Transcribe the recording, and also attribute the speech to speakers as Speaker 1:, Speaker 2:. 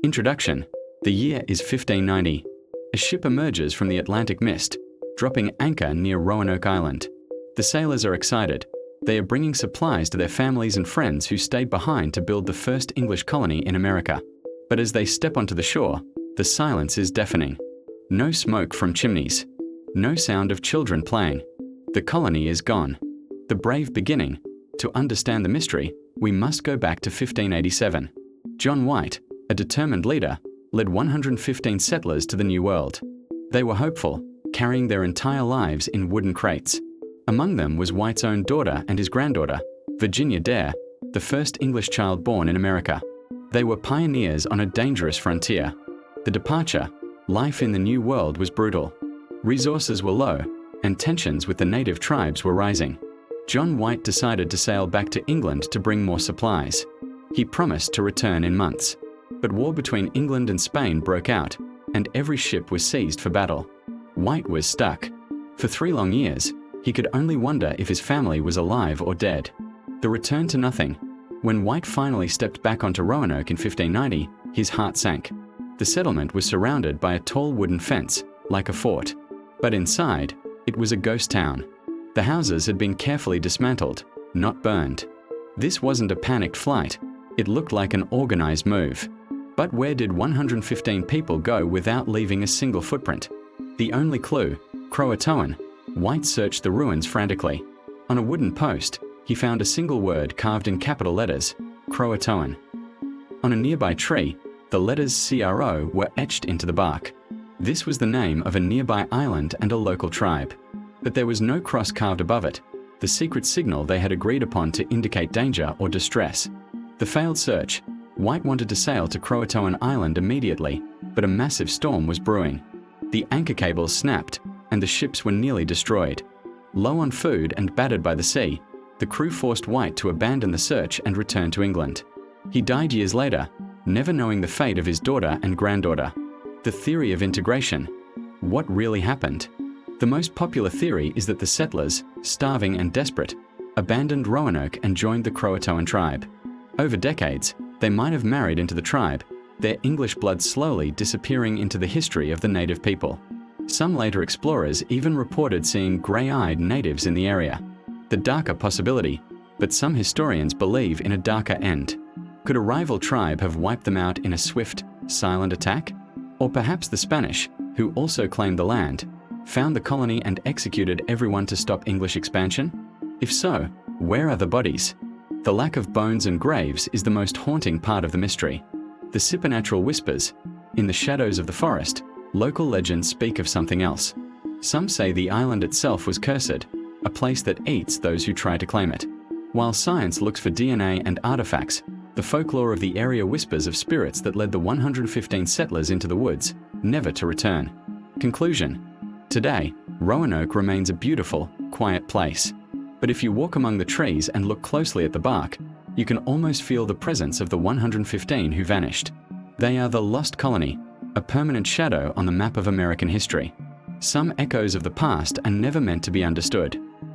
Speaker 1: Introduction. The year is 1590. A ship emerges from the Atlantic mist, dropping anchor near Roanoke Island. The sailors are excited. They are bringing supplies to their families and friends who stayed behind to build the first English colony in America. But as they step onto the shore, the silence is deafening. No smoke from chimneys. No sound of children playing. The colony is gone. The brave beginning. To understand the mystery, we must go back to 1587. John White, a determined leader, led 115 settlers to the New World. They were hopeful, carrying their entire lives in wooden crates. Among them was White's own daughter and his granddaughter, Virginia Dare, the first English child born in America. They were pioneers on a dangerous frontier. The departure, life in the New World was brutal. Resources were low, and tensions with the native tribes were rising. John White decided to sail back to England to bring more supplies. He promised to return in months. But war between England and Spain broke out, and every ship was seized for battle. White was stuck. For 3 long years, he could only wonder if his family was alive or dead. The return to nothing. When White finally stepped back onto Roanoke in 1590, his heart sank. The settlement was surrounded by a tall wooden fence, like a fort. But inside, it was a ghost town. The houses had been carefully dismantled, not burned. This wasn't a panicked flight. It looked like an organized move. But where did 115 people go without leaving a single footprint? The only clue, Croatoan. White searched the ruins frantically. On a wooden post, he found a single word carved in capital letters, Croatoan. On a nearby tree, the letters CRO were etched into the bark. This was the name of a nearby island and a local tribe. But there was no cross carved above it, the secret signal they had agreed upon to indicate danger or distress. The failed search. White wanted to sail to Croatoan Island immediately, but a massive storm was brewing. The anchor cables snapped, and the ships were nearly destroyed. Low on food and battered by the sea, the crew forced White to abandon the search and return to England. He died years later, never knowing the fate of his daughter and granddaughter. The theory of integration. What really happened? The most popular theory is that the settlers, starving and desperate, abandoned Roanoke and joined the Croatoan tribe. Over decades, they might have married into the tribe, their English blood slowly disappearing into the history of the native people. Some later explorers even reported seeing grey-eyed natives in the area. The darker possibility, but some historians believe in a darker end. Could a rival tribe have wiped them out in a swift, silent attack? Or perhaps the Spanish, who also claimed the land, found the colony and executed everyone to stop English expansion? If so, where are the bodies? The lack of bones and graves is the most haunting part of the mystery. The supernatural whispers. In the shadows of the forest, local legends speak of something else. Some say the island itself was cursed, a place that eats those who try to claim it. While science looks for DNA and artifacts, the folklore of the area whispers of spirits that led the 115 settlers into the woods, never to return. Conclusion. Today, Roanoke remains a beautiful, quiet place. But if you walk among the trees and look closely at the bark, you can almost feel the presence of the 115 who vanished. They are the Lost Colony, a permanent shadow on the map of American history. Some echoes of the past are never meant to be understood.